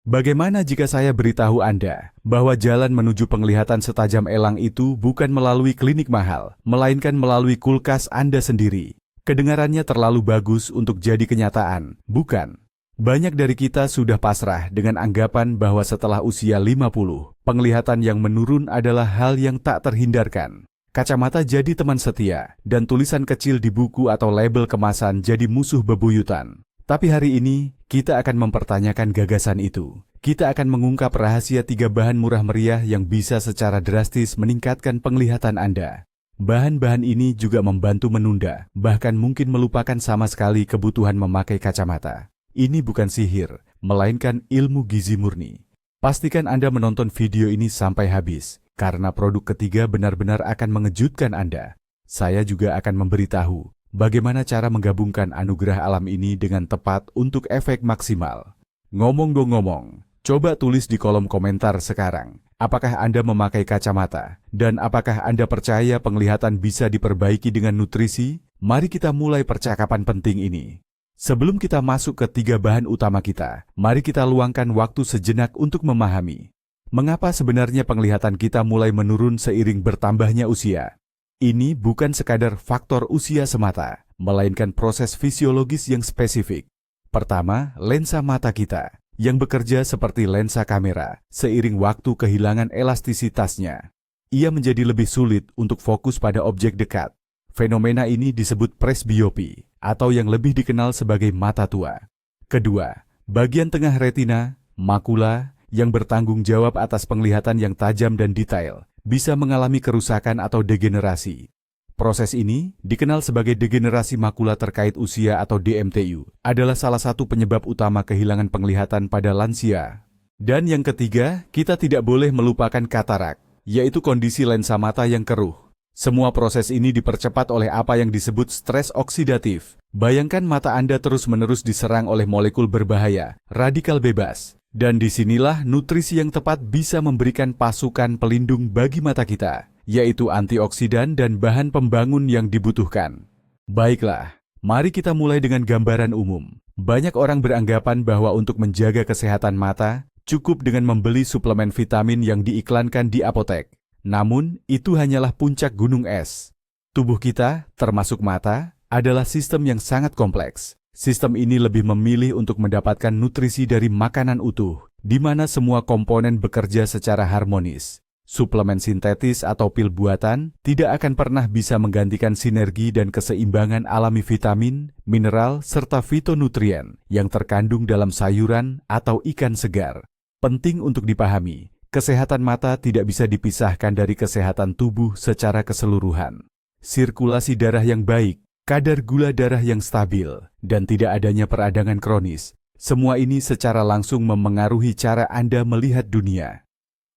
Bagaimana jika saya beritahu Anda bahwa jalan menuju penglihatan setajam elang itu bukan melalui klinik mahal, melainkan melalui kulkas Anda sendiri? Kedengarannya terlalu bagus untuk jadi kenyataan, bukan? Banyak dari kita sudah pasrah dengan anggapan bahwa setelah usia 50, penglihatan yang menurun adalah hal yang tak terhindarkan. Kacamata jadi teman setia, dan tulisan kecil di buku atau label kemasan jadi musuh bebuyutan. Tapi hari ini, kita akan mempertanyakan gagasan itu. Kita akan mengungkap rahasia 3 bahan murah meriah yang bisa secara drastis meningkatkan penglihatan Anda. Bahan-bahan ini juga membantu menunda, bahkan mungkin melupakan sama sekali kebutuhan memakai kacamata. Ini bukan sihir, melainkan ilmu gizi murni. Pastikan Anda menonton video ini sampai habis, karena produk ketiga benar-benar akan mengejutkan Anda. Saya juga akan memberitahu bagaimana cara menggabungkan anugerah alam ini dengan tepat untuk efek maksimal. Ngomong dong ngomong, coba tulis di kolom komentar sekarang. Apakah Anda memakai kacamata? Dan apakah Anda percaya penglihatan bisa diperbaiki dengan nutrisi? Mari kita mulai percakapan penting ini. Sebelum kita masuk ke 3 bahan utama kita, mari kita luangkan waktu sejenak untuk memahami mengapa sebenarnya penglihatan kita mulai menurun seiring bertambahnya usia. Ini bukan sekadar faktor usia semata, melainkan proses fisiologis yang spesifik. Pertama, lensa mata kita, yang bekerja seperti lensa kamera, seiring waktu kehilangan elastisitasnya. Ia menjadi lebih sulit untuk fokus pada objek dekat. Fenomena ini disebut presbiopi, atau yang lebih dikenal sebagai mata tua. Kedua, bagian tengah retina, makula, yang bertanggung jawab atas penglihatan yang tajam dan detail, bisa mengalami kerusakan atau degenerasi. Proses ini, dikenal sebagai degenerasi makula terkait usia atau DMTU, adalah salah satu penyebab utama kehilangan penglihatan pada lansia. Dan yang ketiga, kita tidak boleh melupakan katarak, yaitu kondisi lensa mata yang keruh. Semua proses ini dipercepat oleh apa yang disebut stres oksidatif. Bayangkan mata Anda terus-menerus diserang oleh molekul berbahaya, radikal bebas. Dan disinilah nutrisi yang tepat bisa memberikan pasukan pelindung bagi mata kita, yaitu antioksidan dan bahan pembangun yang dibutuhkan. Baiklah, mari kita mulai dengan gambaran umum. Banyak orang beranggapan bahwa untuk menjaga kesehatan mata, cukup dengan membeli suplemen vitamin yang diiklankan di apotek. Namun, itu hanyalah puncak gunung es. Tubuh kita, termasuk mata, adalah sistem yang sangat kompleks. Sistem ini lebih memilih untuk mendapatkan nutrisi dari makanan utuh, di mana semua komponen bekerja secara harmonis. Suplemen sintetis atau pil buatan tidak akan pernah bisa menggantikan sinergi dan keseimbangan alami vitamin, mineral, serta fitonutrien yang terkandung dalam sayuran atau ikan segar. Penting untuk dipahami, kesehatan mata tidak bisa dipisahkan dari kesehatan tubuh secara keseluruhan. Sirkulasi darah yang baik, kadar gula darah yang stabil, dan tidak adanya peradangan kronis. Semua ini secara langsung memengaruhi cara Anda melihat dunia.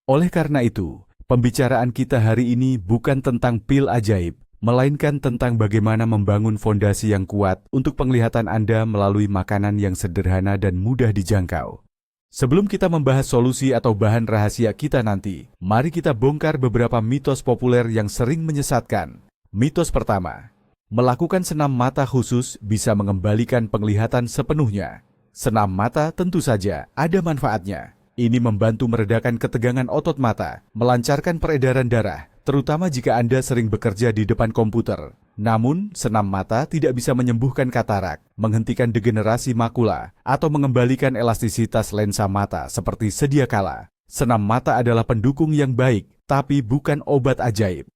Oleh karena itu, pembicaraan kita hari ini bukan tentang pil ajaib, melainkan tentang bagaimana membangun fondasi yang kuat untuk penglihatan Anda melalui makanan yang sederhana dan mudah dijangkau. Sebelum kita membahas solusi atau bahan rahasia kita nanti, mari kita bongkar beberapa mitos populer yang sering menyesatkan. Mitos pertama, melakukan senam mata khusus bisa mengembalikan penglihatan sepenuhnya. Senam mata tentu saja ada manfaatnya. Ini membantu meredakan ketegangan otot mata, melancarkan peredaran darah, terutama jika Anda sering bekerja di depan komputer. Namun, senam mata tidak bisa menyembuhkan katarak, menghentikan degenerasi makula, atau mengembalikan elastisitas lensa mata seperti sedia kala. Senam mata adalah pendukung yang baik, tapi bukan obat ajaib.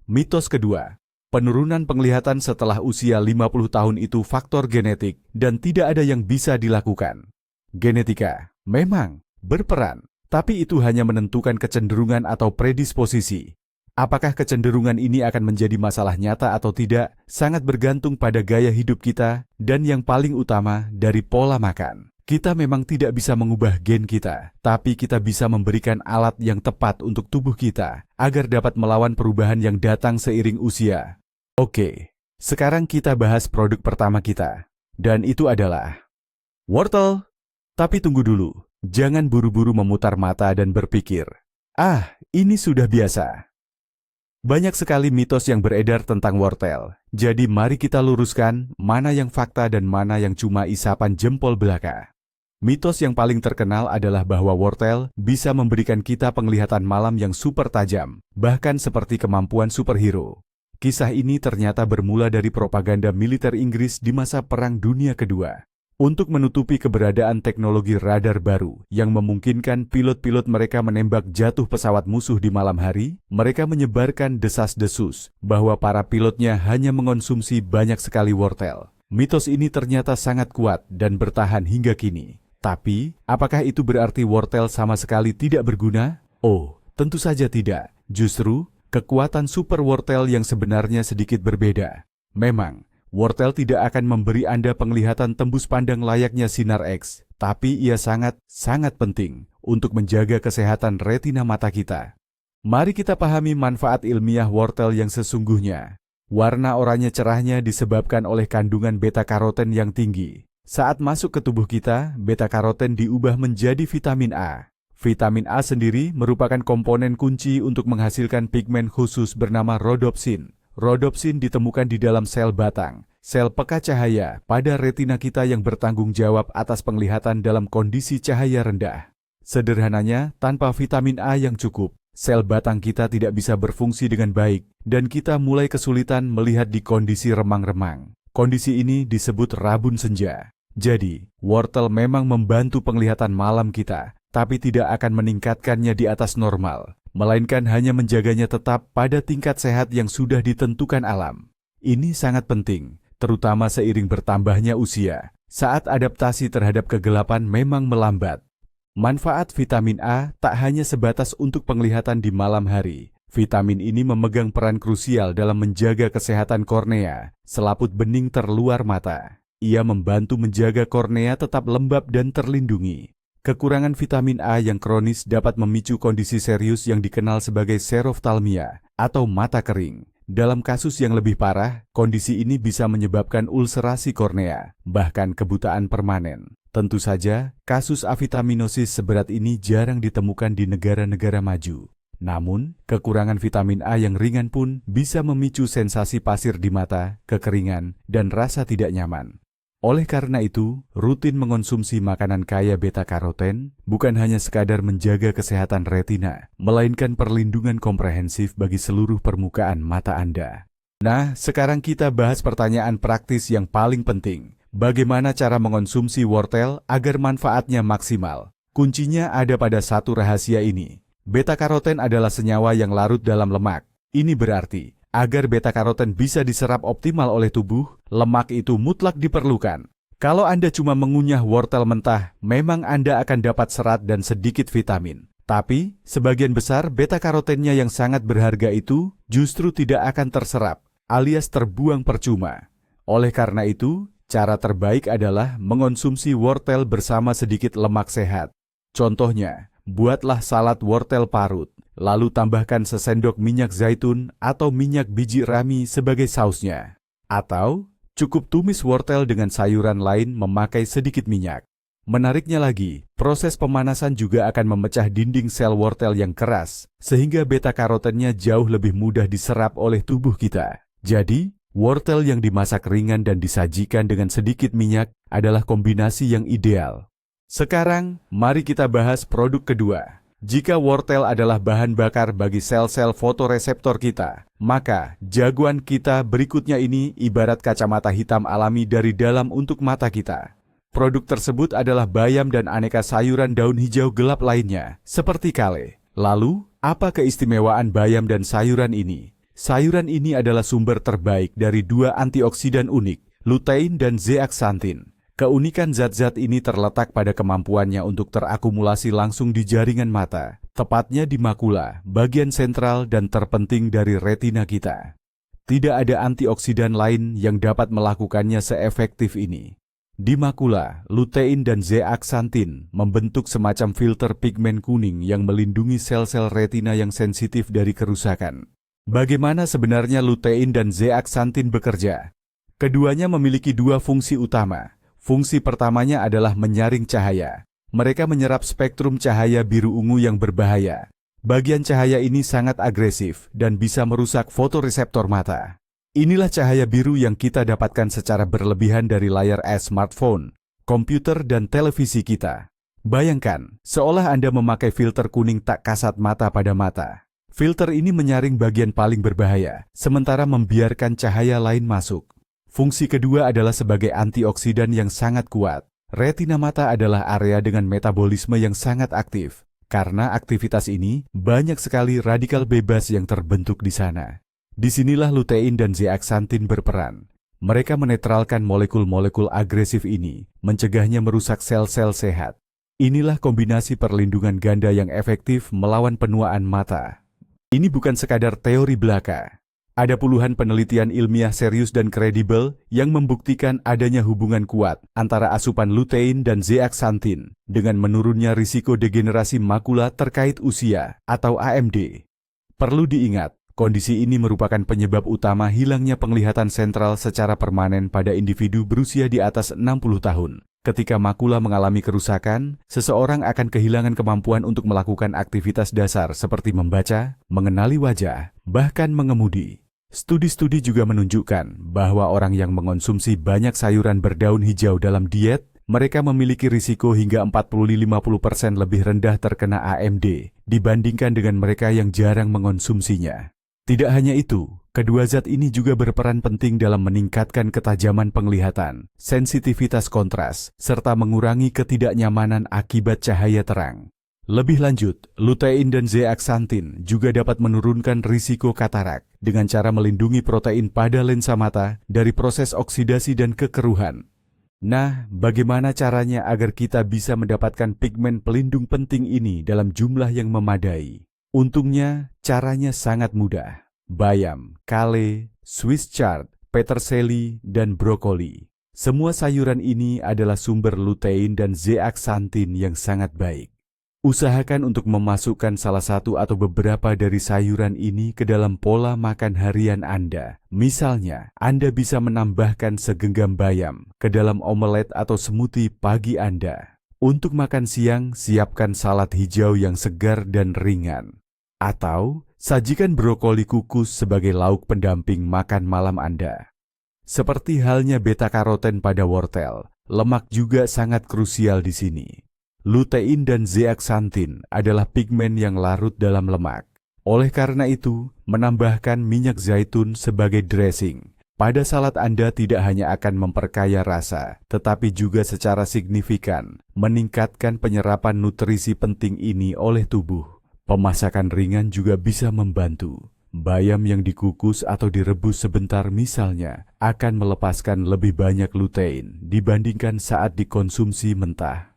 Mitos kedua, penurunan penglihatan setelah usia 50 tahun itu faktor genetik dan tidak ada yang bisa dilakukan. Genetika memang berperan, tapi itu hanya menentukan kecenderungan atau predisposisi. Apakah kecenderungan ini akan menjadi masalah nyata atau tidak, sangat bergantung pada gaya hidup kita dan yang paling utama dari pola makan. Kita memang tidak bisa mengubah gen kita, tapi kita bisa memberikan alat yang tepat untuk tubuh kita agar dapat melawan perubahan yang datang seiring usia. Oke, sekarang kita bahas produk pertama kita, dan itu adalah wortel. Tapi tunggu dulu, jangan buru-buru memutar mata dan berpikir, "Ah, ini sudah biasa." Banyak sekali mitos yang beredar tentang wortel, jadi mari kita luruskan mana yang fakta dan mana yang cuma isapan jempol belaka. Mitos yang paling terkenal adalah bahwa wortel bisa memberikan kita penglihatan malam yang super tajam, bahkan seperti kemampuan superhero. Kisah ini ternyata bermula dari propaganda militer Inggris di masa Perang Dunia Kedua. Untuk menutupi keberadaan teknologi radar baru yang memungkinkan pilot-pilot mereka menembak jatuh pesawat musuh di malam hari, mereka menyebarkan desas-desus bahwa para pilotnya hanya mengonsumsi banyak sekali wortel. Mitos ini ternyata sangat kuat dan bertahan hingga kini. Tapi, apakah itu berarti wortel sama sekali tidak berguna? Oh, tentu saja tidak. Justru, kekuatan super wortel yang sebenarnya sedikit berbeda. Memang, wortel tidak akan memberi Anda penglihatan tembus pandang layaknya sinar X, tapi ia sangat penting untuk menjaga kesehatan retina mata kita. Mari kita pahami manfaat ilmiah wortel yang sesungguhnya. Warna oranye cerahnya disebabkan oleh kandungan beta-karoten yang tinggi. Saat masuk ke tubuh kita, beta-karoten diubah menjadi vitamin A. Vitamin A sendiri merupakan komponen kunci untuk menghasilkan pigmen khusus bernama rhodopsin. Rhodopsin ditemukan di dalam sel batang, sel peka cahaya pada retina kita yang bertanggung jawab atas penglihatan dalam kondisi cahaya rendah. Sederhananya, tanpa vitamin A yang cukup, sel batang kita tidak bisa berfungsi dengan baik, dan kita mulai kesulitan melihat di kondisi remang-remang. Kondisi ini disebut rabun senja. Jadi, wortel memang membantu penglihatan malam kita, tapi tidak akan meningkatkannya di atas normal, melainkan hanya menjaganya tetap pada tingkat sehat yang sudah ditentukan alam. Ini sangat penting, terutama seiring bertambahnya usia, saat adaptasi terhadap kegelapan memang melambat. Manfaat vitamin A tak hanya sebatas untuk penglihatan di malam hari. Vitamin ini memegang peran krusial dalam menjaga kesehatan kornea, selaput bening terluar mata. Ia membantu menjaga kornea tetap lembab dan terlindungi. Kekurangan vitamin A yang kronis dapat memicu kondisi serius yang dikenal sebagai xeroftalmia atau mata kering. Dalam kasus yang lebih parah, kondisi ini bisa menyebabkan ulserasi kornea, bahkan kebutaan permanen. Tentu saja, kasus avitaminosis seberat ini jarang ditemukan di negara-negara maju. Namun, kekurangan vitamin A yang ringan pun bisa memicu sensasi pasir di mata, kekeringan, dan rasa tidak nyaman. Oleh karena itu, rutin mengonsumsi makanan kaya beta-karoten bukan hanya sekadar menjaga kesehatan retina, melainkan perlindungan komprehensif bagi seluruh permukaan mata Anda. Nah, sekarang kita bahas pertanyaan praktis yang paling penting. Bagaimana cara mengonsumsi wortel agar manfaatnya maksimal? Kuncinya ada pada satu rahasia ini. Beta-karoten adalah senyawa yang larut dalam lemak. Ini berarti, agar beta-karoten bisa diserap optimal oleh tubuh, lemak itu mutlak diperlukan. Kalau Anda cuma mengunyah wortel mentah, memang Anda akan dapat serat dan sedikit vitamin. Tapi, sebagian besar beta-karotennya yang sangat berharga itu justru tidak akan terserap, alias terbuang percuma. Oleh karena itu, cara terbaik adalah mengonsumsi wortel bersama sedikit lemak sehat. Contohnya, buatlah salad wortel parut. Lalu tambahkan sesendok minyak zaitun atau minyak biji rami sebagai sausnya. Atau, cukup tumis wortel dengan sayuran lain memakai sedikit minyak. Menariknya lagi, proses pemanasan juga akan memecah dinding sel wortel yang keras, sehingga beta-karotennya jauh lebih mudah diserap oleh tubuh kita. Jadi, wortel yang dimasak ringan dan disajikan dengan sedikit minyak adalah kombinasi yang ideal. Sekarang, mari kita bahas produk kedua. Jika wortel adalah bahan bakar bagi sel-sel fotoreseptor kita, maka jagoan kita berikutnya ini ibarat kacamata hitam alami dari dalam untuk mata kita. Produk tersebut adalah bayam dan aneka sayuran daun hijau gelap lainnya, seperti kale. Lalu, apa keistimewaan bayam dan sayuran ini? Sayuran ini adalah sumber terbaik dari dua antioksidan unik, lutein dan zeaxanthin. Keunikan zat-zat ini terletak pada kemampuannya untuk terakumulasi langsung di jaringan mata, tepatnya di makula, bagian sentral dan terpenting dari retina kita. Tidak ada antioksidan lain yang dapat melakukannya seefektif ini. Di makula, lutein dan zeaxanthin membentuk semacam filter pigmen kuning yang melindungi sel-sel retina yang sensitif dari kerusakan. Bagaimana sebenarnya lutein dan zeaxanthin bekerja? Keduanya memiliki dua fungsi utama. Fungsi pertamanya adalah menyaring cahaya. Mereka menyerap spektrum cahaya biru ungu yang berbahaya. Bagian cahaya ini sangat agresif dan bisa merusak fotoreseptor mata. Inilah cahaya biru yang kita dapatkan secara berlebihan dari layar smartphone, komputer, dan televisi kita. Bayangkan, seolah Anda memakai filter kuning tak kasat mata pada mata. Filter ini menyaring bagian paling berbahaya, sementara membiarkan cahaya lain masuk. Fungsi kedua adalah sebagai antioksidan yang sangat kuat. Retina mata adalah area dengan metabolisme yang sangat aktif. Karena aktivitas ini, banyak sekali radikal bebas yang terbentuk di sana. Disinilah lutein dan zeaxanthin berperan. Mereka menetralkan molekul-molekul agresif ini, mencegahnya merusak sel-sel sehat. Inilah kombinasi perlindungan ganda yang efektif melawan penuaan mata. Ini bukan sekadar teori belaka. Ada puluhan penelitian ilmiah serius dan kredibel yang membuktikan adanya hubungan kuat antara asupan lutein dan zeaxanthin dengan menurunnya risiko degenerasi makula terkait usia atau AMD. Perlu diingat, kondisi ini merupakan penyebab utama hilangnya penglihatan sentral secara permanen pada individu berusia di atas 60 tahun. Ketika makula mengalami kerusakan, seseorang akan kehilangan kemampuan untuk melakukan aktivitas dasar seperti membaca, mengenali wajah, bahkan mengemudi. Studi-studi juga menunjukkan bahwa orang yang mengonsumsi banyak sayuran berdaun hijau dalam diet, mereka memiliki risiko hingga 40-50% lebih rendah terkena AMD dibandingkan dengan mereka yang jarang mengonsumsinya. Tidak hanya itu, kedua zat ini juga berperan penting dalam meningkatkan ketajaman penglihatan, sensitivitas kontras, serta mengurangi ketidaknyamanan akibat cahaya terang. Lebih lanjut, lutein dan zeaxanthin juga dapat menurunkan risiko katarak dengan cara melindungi protein pada lensa mata dari proses oksidasi dan kekeruhan. Nah, bagaimana caranya agar kita bisa mendapatkan pigmen pelindung penting ini dalam jumlah yang memadai? Untungnya, caranya sangat mudah. Bayam, kale, Swiss chard, peterseli, dan brokoli. Semua sayuran ini adalah sumber lutein dan zeaxanthin yang sangat baik. Usahakan untuk memasukkan salah satu atau beberapa dari sayuran ini ke dalam pola makan harian Anda. Misalnya, Anda bisa menambahkan segenggam bayam ke dalam omelet atau smoothie pagi Anda. Untuk makan siang, siapkan salad hijau yang segar dan ringan. Atau, sajikan brokoli kukus sebagai lauk pendamping makan malam Anda. Seperti halnya beta-karoten pada wortel, lemak juga sangat krusial di sini. Lutein dan zeaxanthin adalah pigmen yang larut dalam lemak. Oleh karena itu, menambahkan minyak zaitun sebagai dressing pada salad Anda tidak hanya akan memperkaya rasa, tetapi juga secara signifikan meningkatkan penyerapan nutrisi penting ini oleh tubuh. Pemasakan ringan juga bisa membantu. Bayam yang dikukus atau direbus sebentar misalnya akan melepaskan lebih banyak lutein dibandingkan saat dikonsumsi mentah.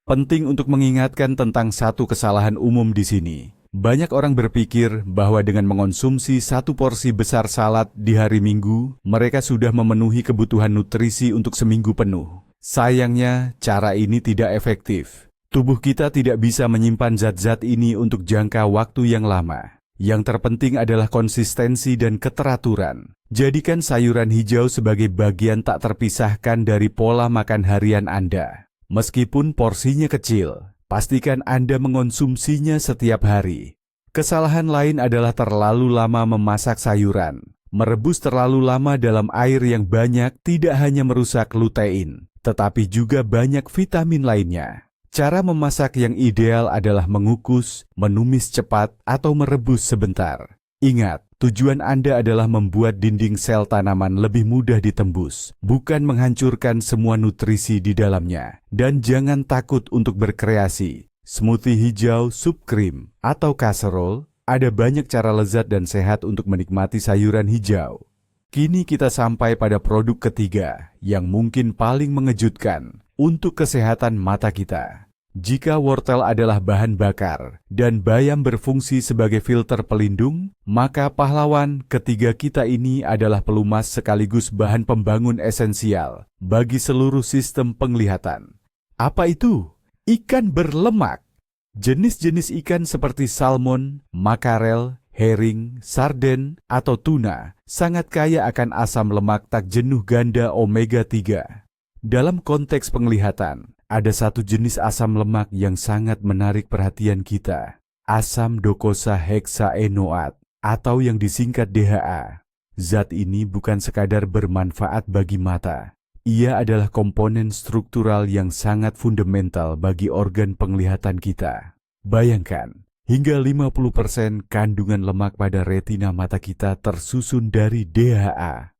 Penting untuk mengingatkan tentang satu kesalahan umum di sini. Banyak orang berpikir bahwa dengan mengonsumsi satu porsi besar salad di hari Minggu, mereka sudah memenuhi kebutuhan nutrisi untuk seminggu penuh. Sayangnya, cara ini tidak efektif. Tubuh kita tidak bisa menyimpan zat-zat ini untuk jangka waktu yang lama. Yang terpenting adalah konsistensi dan keteraturan. Jadikan sayuran hijau sebagai bagian tak terpisahkan dari pola makan harian Anda. Meskipun porsinya kecil, pastikan Anda mengonsumsinya setiap hari. Kesalahan lain adalah terlalu lama memasak sayuran. Merebus terlalu lama dalam air yang banyak tidak hanya merusak lutein, tetapi juga banyak vitamin lainnya. Cara memasak yang ideal adalah mengukus, menumis cepat, atau merebus sebentar. Ingat, tujuan Anda adalah membuat dinding sel tanaman lebih mudah ditembus, bukan menghancurkan semua nutrisi di dalamnya. Dan jangan takut untuk berkreasi. Smoothie hijau, sup krim, atau casserole, ada banyak cara lezat dan sehat untuk menikmati sayuran hijau. Kini kita sampai pada produk ketiga, yang mungkin paling mengejutkan untuk kesehatan mata kita. Jika wortel adalah bahan bakar dan bayam berfungsi sebagai filter pelindung, maka pahlawan ketiga kita ini adalah pelumas sekaligus bahan pembangun esensial bagi seluruh sistem penglihatan. Apa itu? Ikan berlemak. Jenis-jenis ikan seperti salmon, makarel, herring, sarden, atau tuna sangat kaya akan asam lemak tak jenuh ganda omega 3. Dalam konteks penglihatan, ada satu jenis asam lemak yang sangat menarik perhatian kita, asam docosahexaenoat atau yang disingkat DHA. Zat ini bukan sekadar bermanfaat bagi mata, Ia adalah komponen struktural yang sangat fundamental bagi organ penglihatan kita. Bayangkan, hingga 50% kandungan lemak pada retina mata kita tersusun dari DHA.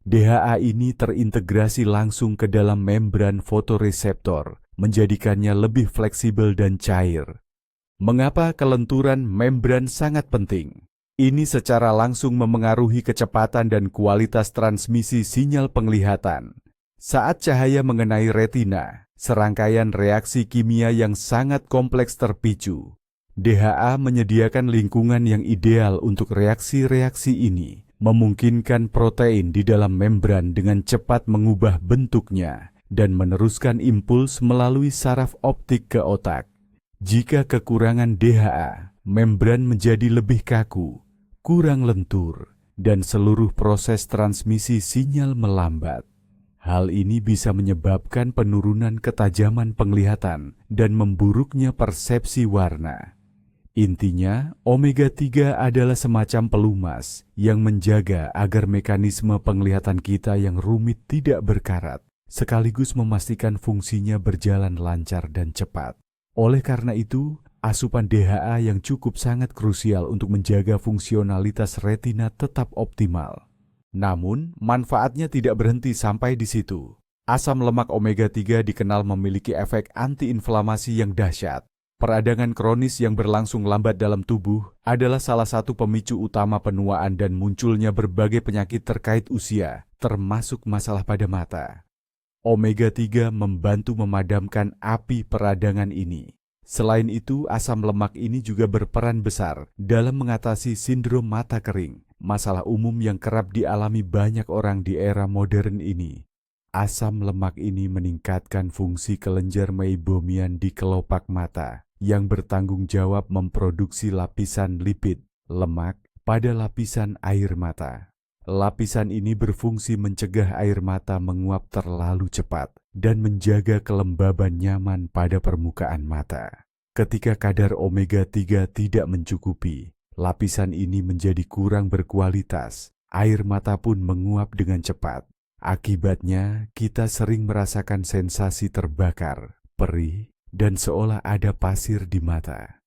DHA ini terintegrasi langsung ke dalam membran fotoreseptor, menjadikannya lebih fleksibel dan cair. Mengapa kelenturan membran sangat penting? Ini secara langsung memengaruhi kecepatan dan kualitas transmisi sinyal penglihatan. Saat cahaya mengenai retina, serangkaian reaksi kimia yang sangat kompleks terpicu. DHA menyediakan lingkungan yang ideal untuk reaksi-reaksi ini, memungkinkan protein di dalam membran dengan cepat mengubah bentuknya dan meneruskan impuls melalui saraf optik ke otak. Jika kekurangan DHA, membran menjadi lebih kaku, kurang lentur, dan seluruh proses transmisi sinyal melambat. Hal ini bisa menyebabkan penurunan ketajaman penglihatan dan memburuknya persepsi warna. Intinya, omega-3 adalah semacam pelumas yang menjaga agar mekanisme penglihatan kita yang rumit tidak berkarat, sekaligus memastikan fungsinya berjalan lancar dan cepat. Oleh karena itu, asupan DHA yang cukup sangat krusial untuk menjaga fungsionalitas retina tetap optimal. Namun, manfaatnya tidak berhenti sampai di situ. Asam lemak omega-3 dikenal memiliki efek antiinflamasi yang dahsyat. Peradangan kronis yang berlangsung lambat dalam tubuh adalah salah satu pemicu utama penuaan dan munculnya berbagai penyakit terkait usia, termasuk masalah pada mata. Omega-3 membantu memadamkan api peradangan ini. Selain itu, asam lemak ini juga berperan besar dalam mengatasi sindrom mata kering, masalah umum yang kerap dialami banyak orang di era modern ini. Asam lemak ini meningkatkan fungsi kelenjar meibomian di kelopak mata, yang bertanggung jawab memproduksi lapisan lipid, lemak, pada lapisan air mata. Lapisan ini berfungsi mencegah air mata menguap terlalu cepat dan menjaga kelembaban nyaman pada permukaan mata. Ketika kadar omega-3 tidak mencukupi, lapisan ini menjadi kurang berkualitas, air mata pun menguap dengan cepat. Akibatnya, kita sering merasakan sensasi terbakar, perih, dan seolah ada pasir di mata.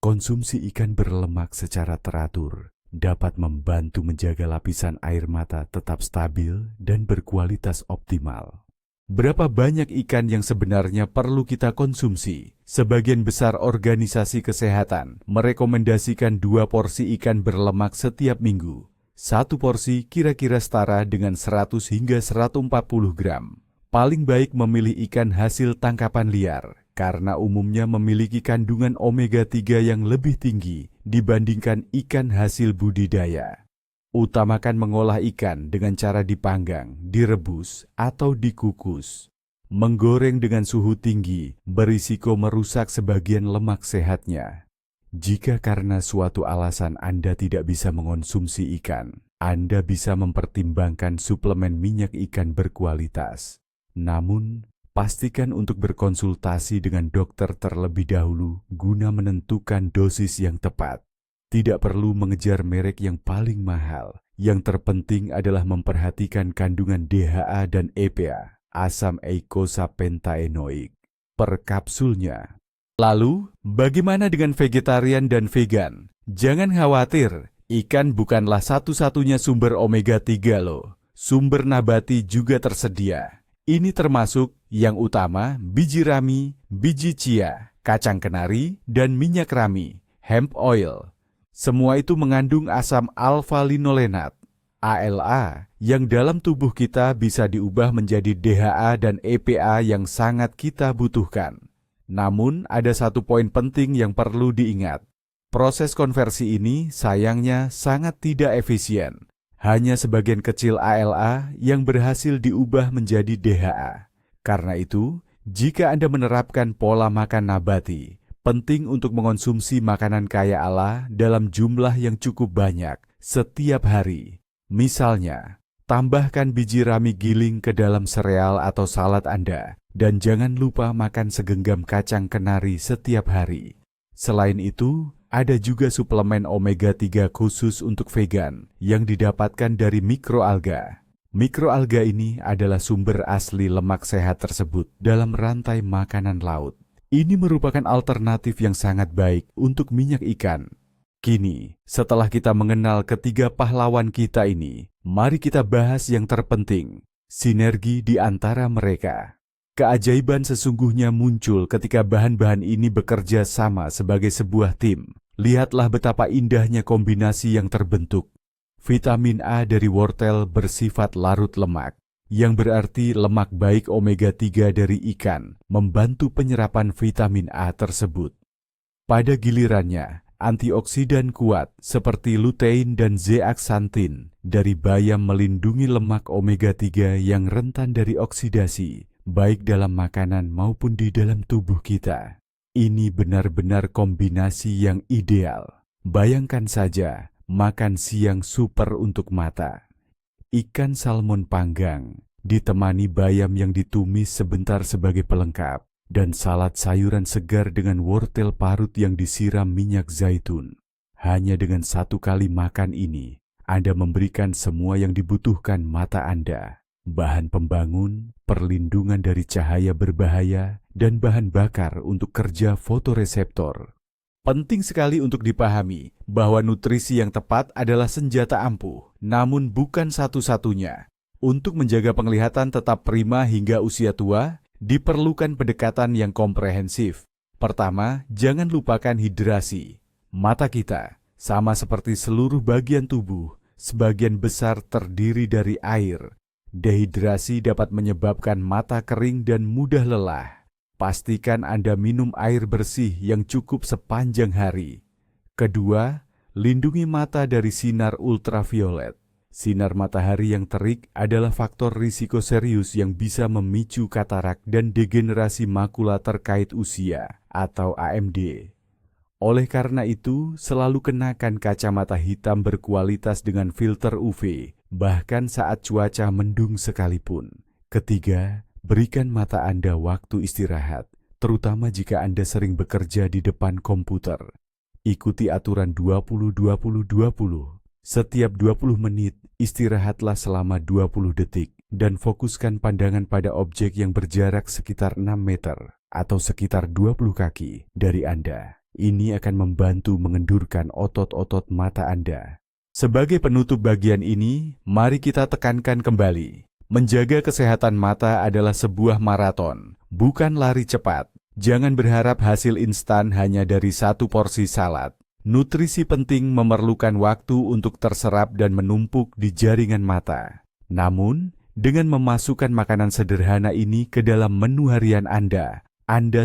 Konsumsi ikan berlemak secara teratur dapat membantu menjaga lapisan air mata tetap stabil dan berkualitas optimal. Berapa banyak ikan yang sebenarnya perlu kita konsumsi? Sebagian besar organisasi kesehatan merekomendasikan 2 porsi ikan berlemak setiap minggu. 1 porsi kira-kira setara dengan 100 hingga 140 gram. Paling baik memilih ikan hasil tangkapan liar, karena umumnya memiliki kandungan omega-3 yang lebih tinggi dibandingkan ikan hasil budidaya. Utamakan mengolah ikan dengan cara dipanggang, direbus, atau dikukus. Menggoreng dengan suhu tinggi berisiko merusak sebagian lemak sehatnya. Jika karena suatu alasan Anda tidak bisa mengonsumsi ikan, Anda bisa mempertimbangkan suplemen minyak ikan berkualitas. Namun, pastikan untuk berkonsultasi dengan dokter terlebih dahulu guna menentukan dosis yang tepat. Tidak perlu mengejar merek yang paling mahal. Yang terpenting adalah memperhatikan kandungan DHA dan EPA, asam eicosapentaenoik, per kapsulnya. Lalu, bagaimana dengan vegetarian dan vegan? Jangan khawatir, ikan bukanlah satu-satunya sumber omega-3 loh. Sumber nabati juga tersedia. Ini termasuk yang utama biji rami, biji chia, kacang kenari, dan minyak rami, hemp oil. Semua itu mengandung asam alfa-linolenat, ALA, yang dalam tubuh kita bisa diubah menjadi DHA dan EPA yang sangat kita butuhkan. Namun, ada satu poin penting yang perlu diingat. Proses konversi ini sayangnya sangat tidak efisien. Hanya sebagian kecil ALA yang berhasil diubah menjadi DHA. Karena itu, jika Anda menerapkan pola makan nabati, penting untuk mengonsumsi makanan kaya ALA dalam jumlah yang cukup banyak setiap hari. Misalnya, tambahkan biji rami giling ke dalam sereal atau salad Anda, dan jangan lupa makan segenggam kacang kenari setiap hari. Selain itu, ada juga suplemen omega-3 khusus untuk vegan yang didapatkan dari mikroalga. Mikroalga ini adalah sumber asli lemak sehat tersebut dalam rantai makanan laut. Ini merupakan alternatif yang sangat baik untuk minyak ikan. Kini, setelah kita mengenal ketiga pahlawan kita ini, mari kita bahas yang terpenting, sinergi di antara mereka. Keajaiban sesungguhnya muncul ketika bahan-bahan ini bekerja sama sebagai sebuah tim. Lihatlah betapa indahnya kombinasi yang terbentuk. Vitamin A dari wortel bersifat larut lemak, yang berarti lemak baik omega-3 dari ikan membantu penyerapan vitamin A tersebut. Pada gilirannya, antioksidan kuat seperti lutein dan zeaxanthin dari bayam melindungi lemak omega-3 yang rentan dari oksidasi, baik dalam makanan maupun di dalam tubuh kita. Ini benar-benar kombinasi yang ideal. Bayangkan saja, makan siang super untuk mata. Ikan salmon panggang, ditemani bayam yang ditumis sebentar sebagai pelengkap, dan salad sayuran segar dengan wortel parut yang disiram minyak zaitun. Hanya dengan satu kali makan ini, Anda memberikan semua yang dibutuhkan mata Anda. Bahan pembangun, perlindungan dari cahaya berbahaya, dan bahan bakar untuk kerja fotoreseptor. Penting sekali untuk dipahami bahwa nutrisi yang tepat adalah senjata ampuh, namun bukan satu-satunya. Untuk menjaga penglihatan tetap prima hingga usia tua, diperlukan pendekatan yang komprehensif. Pertama, jangan lupakan hidrasi. Mata kita, sama seperti seluruh bagian tubuh, sebagian besar terdiri dari air. Dehidrasi dapat menyebabkan mata kering dan mudah lelah. Pastikan Anda minum air bersih yang cukup sepanjang hari. Kedua, lindungi mata dari sinar ultraviolet. Sinar matahari yang terik adalah faktor risiko serius yang bisa memicu katarak dan degenerasi makula terkait usia atau AMD. Oleh karena itu, selalu kenakan kacamata hitam berkualitas dengan filter UV, bahkan saat cuaca mendung sekalipun. Ketiga, berikan mata Anda waktu istirahat, terutama jika Anda sering bekerja di depan komputer. Ikuti aturan 20-20-20. Setiap 20 menit, istirahatlah selama 20 detik dan fokuskan pandangan pada objek yang berjarak sekitar 6 meter atau sekitar 20 kaki dari Anda. Ini akan membantu mengendurkan otot-otot mata Anda. Sebagai penutup bagian ini, mari kita tekankan kembali. Menjaga kesehatan mata adalah sebuah maraton, bukan lari cepat. Jangan berharap hasil instan hanya dari satu porsi salad. Nutrisi penting memerlukan waktu untuk terserap dan menumpuk di jaringan mata. Namun, dengan memasukkan makanan sederhana ini ke dalam menu harian Anda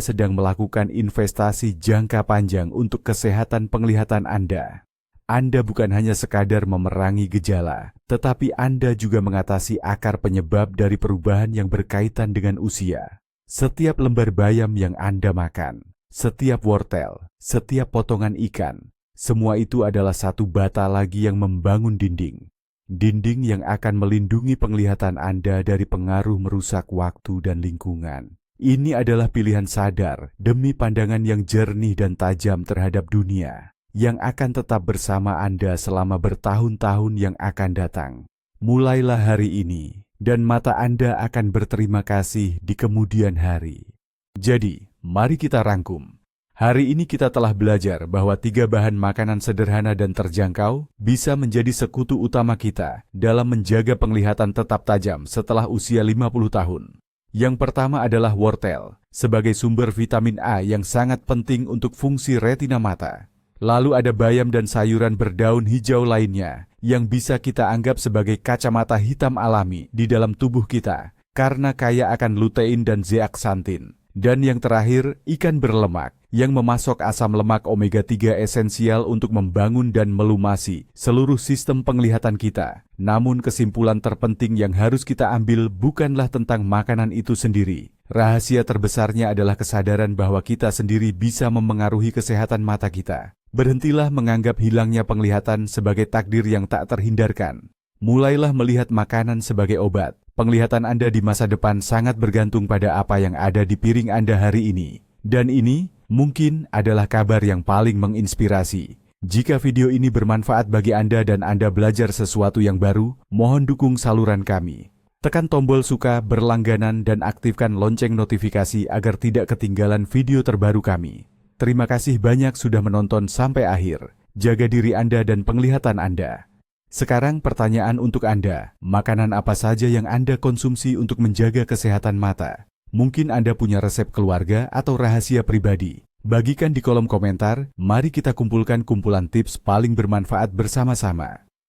sedang melakukan investasi jangka panjang untuk kesehatan penglihatan Anda. Anda bukan hanya sekadar memerangi gejala, tetapi Anda juga mengatasi akar penyebab dari perubahan yang berkaitan dengan usia. Setiap lembar bayam yang Anda makan, setiap wortel, setiap potongan ikan, semua itu adalah satu bata lagi yang membangun dinding. Dinding yang akan melindungi penglihatan Anda dari pengaruh merusak waktu dan lingkungan. Ini adalah pilihan sadar demi pandangan yang jernih dan tajam terhadap dunia, yang akan tetap bersama Anda selama bertahun-tahun yang akan datang. Mulailah hari ini, dan mata Anda akan berterima kasih di kemudian hari. Jadi, mari kita rangkum. Hari ini kita telah belajar bahwa 3 bahan makanan sederhana dan terjangkau bisa menjadi sekutu utama kita dalam menjaga penglihatan tetap tajam setelah usia 50 tahun. Yang pertama adalah wortel, sebagai sumber vitamin A yang sangat penting untuk fungsi retina mata. Lalu ada bayam dan sayuran berdaun hijau lainnya yang bisa kita anggap sebagai kacamata hitam alami di dalam tubuh kita karena kaya akan lutein dan zeaxanthin. Dan yang terakhir, ikan berlemak yang memasok asam lemak omega-3 esensial untuk membangun dan melumasi seluruh sistem penglihatan kita. Namun kesimpulan terpenting yang harus kita ambil bukanlah tentang makanan itu sendiri. Rahasia terbesarnya adalah kesadaran bahwa kita sendiri bisa memengaruhi kesehatan mata kita. Berhentilah menganggap hilangnya penglihatan sebagai takdir yang tak terhindarkan. Mulailah melihat makanan sebagai obat. Penglihatan Anda di masa depan sangat bergantung pada apa yang ada di piring Anda hari ini. Dan ini mungkin adalah kabar yang paling menginspirasi. Jika video ini bermanfaat bagi Anda dan Anda belajar sesuatu yang baru, mohon dukung saluran kami. Tekan tombol suka, berlangganan, dan aktifkan lonceng notifikasi agar tidak ketinggalan video terbaru kami. Terima kasih banyak sudah menonton sampai akhir. Jaga diri Anda dan penglihatan Anda. Sekarang pertanyaan untuk Anda, makanan apa saja yang Anda konsumsi untuk menjaga kesehatan mata? Mungkin Anda punya resep keluarga atau rahasia pribadi. Bagikan di kolom komentar, mari kita kumpulkan kumpulan tips paling bermanfaat bersama-sama.